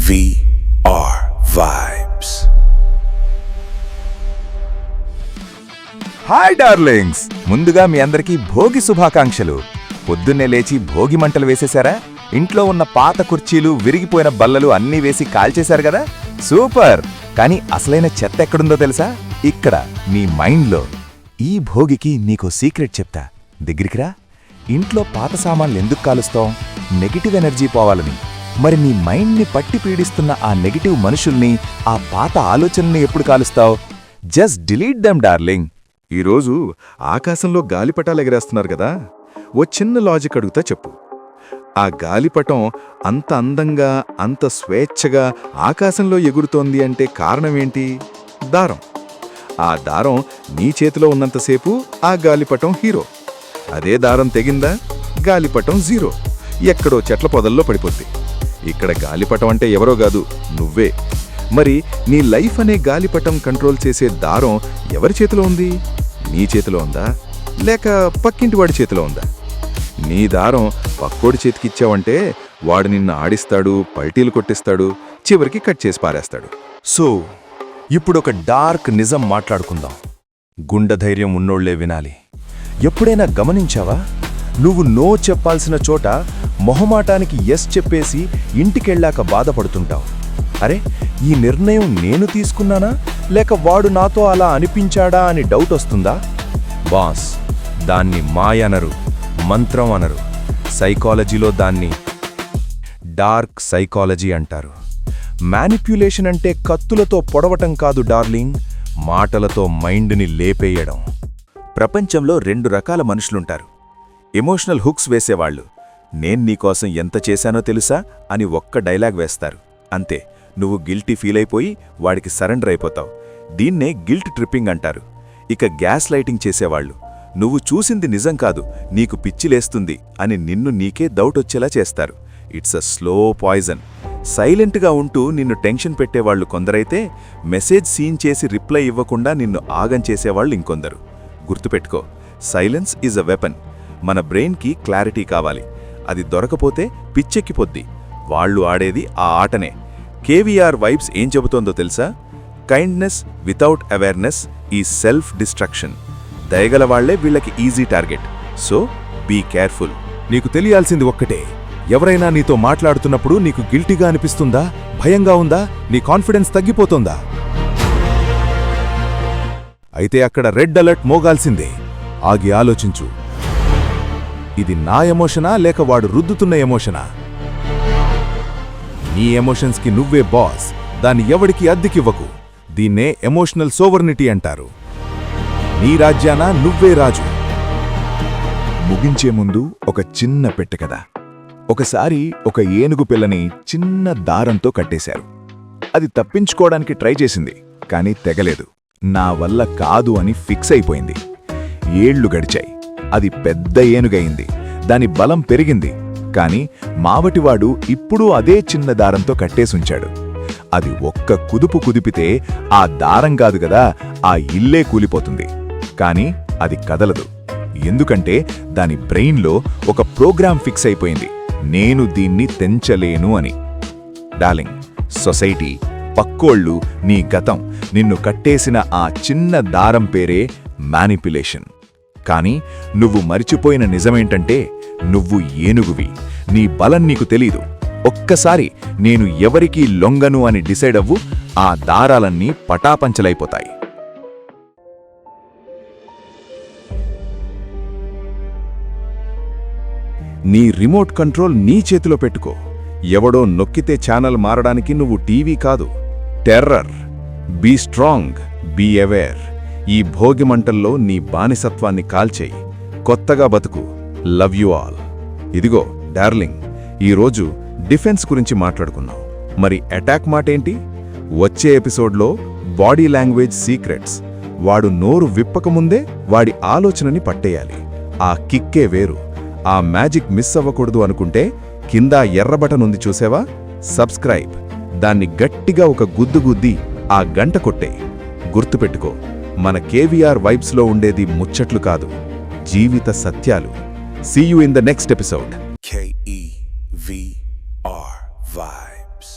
KEVR Vibes. Hi darlings, ముందుగా మీ అందరికీ భోగి శుభాకాంక్షలు. పొద్దున్నే లేచి భోగి మంటలు వేసేశారా? ఇంట్లో ఉన్న పాత కుర్చీలు, విరిగిపోయిన బల్లలు అన్నీ వేసి కాల్చేశారు కదా? సూపర్! కానీ అసలైన చెత్త ఎక్కడుందో తెలుసా? ఇక్కడ, మీ మైండ్లో. ఈ భోగికి నీకో సీక్రెట్ చెప్తా, దగ్గరికి రా. ఇంట్లో పాత సామాన్లు ఎందుకు కాలుస్తాం? నెగిటివ్ ఎనర్జీ పోవాలని. మరి నీ మైండ్ని పట్టి పీడిస్తున్న ఆ నెగిటివ్ మనుషుల్ని, ఆ పాత ఆలోచనల్ని ఎప్పుడు కాలుస్తావు? Just delete them darling. ఈరోజు ఆకాశంలో గాలిపటాలు ఎగరేస్తున్నారు కదా, ఓ చిన్న లాజిక్ అడుగుతా చెప్పు. ఆ గాలిపటం అంత అందంగా, అంత స్వేచ్ఛగా ఆకాశంలో ఎగురుతోంది అంటే కారణమేంటి? దారం. ఆ దారం నీ చేతిలో ఉన్నంతసేపు ఆ గాలిపటం హీరో. అదే దారం తెగిందా, గాలిపటం జీరో, ఎక్కడో చెట్ల పొదల్లో పడిపోద్ది. ఇక్కడ గాలిపటం అంటే ఎవరో కాదు, నువ్వే. మరి నీ లైఫ్ అనే గాలిపటం కంట్రోల్ చేసే దారం ఎవరి చేతిలో ఉంది? నీ చేతిలో ఉందా, లేక పక్కింటి వాడి చేతిలో ఉందా? నీ దారం పక్కోడి చేతికిచ్చావంటే వాడు నిన్ను ఆడిస్తాడు, పల్టీలు కొట్టిస్తాడు, చివరికి కట్ చేసి పారేస్తాడు. సో ఇప్పుడొక డార్క్ నిజం మాట్లాడుకుందాం. గుండె ధైర్యం ఉన్నోళ్లే వినాలి. ఎప్పుడైనా గమనించావా? నువ్వు నో చెప్పాల్సిన చోట మొహమాటానికి ఎస్ చెప్పేసి ఇంటికెళ్ళాక బాధపడుతుంటావు. అరే, ఈ నిర్ణయం నేను తీసుకున్నానా, లేక వాడు నాతో అలా అనిపించాడా అని డౌట్ వస్తుందా? బాస్, దాన్ని మాయ అనరు, మంత్రం అనరు. సైకాలజీలో దాన్ని డార్క్ సైకాలజీ అంటారు. మ్యానిప్యులేషన్ అంటే కత్తులతో పొడవటం కాదు డార్లింగ్, మాటలతో మైండ్ని లేపేయడం. ప్రపంచంలో 2 రకాల మనుషులుంటారు. Emotional hooks వేసేవాళ్లు. నేను నీకోసం ఎంత చేశానో తెలుసా అని ఒక్క డైలాగ్ వేస్తారు, అంతే. నువ్వు గిల్టీ ఫీల్ అయిపోయి వాడికి సరెండర్ అయిపోతావు. దీన్నే గిల్ట్ ట్రిప్పింగ్ అంటారు. ఇక గ్యాస్ లైటింగ్ చేసేవాళ్లు. నువ్వు చూసింది నిజం కాదు, నీకు పిచ్చిలేస్తుంది అని నిన్ను నీకే డౌట్ వచ్చేలా చేస్తారు. It's a slow poison. సైలెంట్గా ఉంటూ నిన్ను టెన్షన్ పెట్టేవాళ్లు కొందరైతే, మెసేజ్ సీన్ చేసి రిప్లై ఇవ్వకుండా నిన్ను ఆగం చేసేవాళ్లు ఇంకొందరు. గుర్తుపెట్టుకో, సైలెన్స్ ఈజ్ అ వెపన్. మన బ్రెయిన్కి క్లారిటీ కావాలి, అది దొరకపోతే పిచ్చెక్కిపోద్ది. వాళ్ళు ఆడేది ఆ ఆటనే. కేవీఆర్ వైబ్స్ ఏం చెబుతోందో తెలుసా? Kindness without awareness is self destruction. దయగలవాళ్లే వీళ్ళకి easy target. So be careful. నీకు తెలియాల్సింది ఒక్కటే, ఎవరైనా నీతో మాట్లాడుతున్నప్పుడు నీకు గిల్టీగా అనిపిస్తుందా, భయంగా ఉందా, నీ కాన్ఫిడెన్స్ తగ్గిపోతుందా? అయితే అక్కడ రెడ్ అలర్ట్ మోగాల్సిందే. ఆగి ఆలోచించు, ఇది నా ఎమోషనా, లేక వాడు రుద్దుతున్న ఎమోషనా? నీ ఎమోషన్స్కి నువ్వే బాస్, దాన్ని ఎవడికి అద్దెకివ్వకు. దీన్నే ఎమోషనల్ సోవర్నిటీ అంటారు. నీ రాజ్యాన నువ్వే రాజు. ముగించే ముందు ఒక చిన్న పెట్టె కదా. ఒకసారి ఒక ఏనుగు పిల్లని చిన్న దారంతో కట్టేశారు. అది తప్పించుకోవడానికి ట్రై చేసింది, కానీ తెగలేదు. నా వల్ల కాదు అని ఫిక్స్ అయిపోయింది. ఏళ్లు గడిచాయి. అది పెద్ద ఏనుగయింది. దాని బలం పెరిగింది. కాని మావటివాడు ఇప్పుడూ అదే చిన్న దారంతో కట్టేసుంచాడు. అది ఒక్క కుదుపు కుదిపితే ఆ దారం కాదు గదా, ఆ ఇల్లే కూలిపోతుంది. కాని అది కదలదు. ఎందుకంటే దాని బ్రెయిన్లో ఒక ప్రోగ్రామ్ ఫిక్స్ అయిపోయింది, నేను దీన్ని తెంచలేను అని. డార్లింగ్, సొసైటీ, పక్కోళ్ళు, నీ గతం నిన్ను కట్టేసిన ఆ చిన్న దారం పేరే మ్యానిప్యులేషన్. కానీ నువ్వు మరిచిపోయిన నిజమేంటంటే, నువ్వు ఏనుగువి. నీ బలం నీకు తెలీదు. ఒక్కసారి నేను ఎవరికీ లొంగను అని డిసైడ్ అవ్వు, ఆ దారాలన్నీ పటాపంచలైపోతాయి. నీ రిమోట్ కంట్రోల్ నీ చేతిలో పెట్టుకో. ఎవడో నొక్కితే ఛానల్ మారడానికి నువ్వు టీవీ కాదు. Terror. Be strong, be aware. ఈ భోగి మంటల్లో నీ బానిసత్వాన్ని కాల్చేయి. కొత్తగా బతుకు. Love you all. ఇదిగో డార్లింగ్, ఈరోజు డిఫెన్స్ గురించి మాట్లాడుకున్నాం. మరి అటాక్ మాటేంటి? వచ్చే ఎపిసోడ్లో బాడీ లాంగ్వేజ్ సీక్రెట్స్. వాడు నోరు విప్పకముందే వాడి ఆలోచనని పట్టేయాలి. ఆ కిక్కే వేరు. ఆ మ్యాజిక్ మిస్ అవ్వకూడదు అనుకుంటే కింద ఎర్ర బటన్ ఉంది చూసావా, సబ్స్క్రైబ్. దాన్ని గట్టిగా ఒక గుద్దు గుద్ది ఆ గంట కొట్టే. గుర్తుపెట్టుకో, మన కేవీఆర్ వైబ్స్లో ఉండేది ముచ్చట్లు కాదు, జీవిత సత్యాలు. See you in the next episode. KEVR Vibes.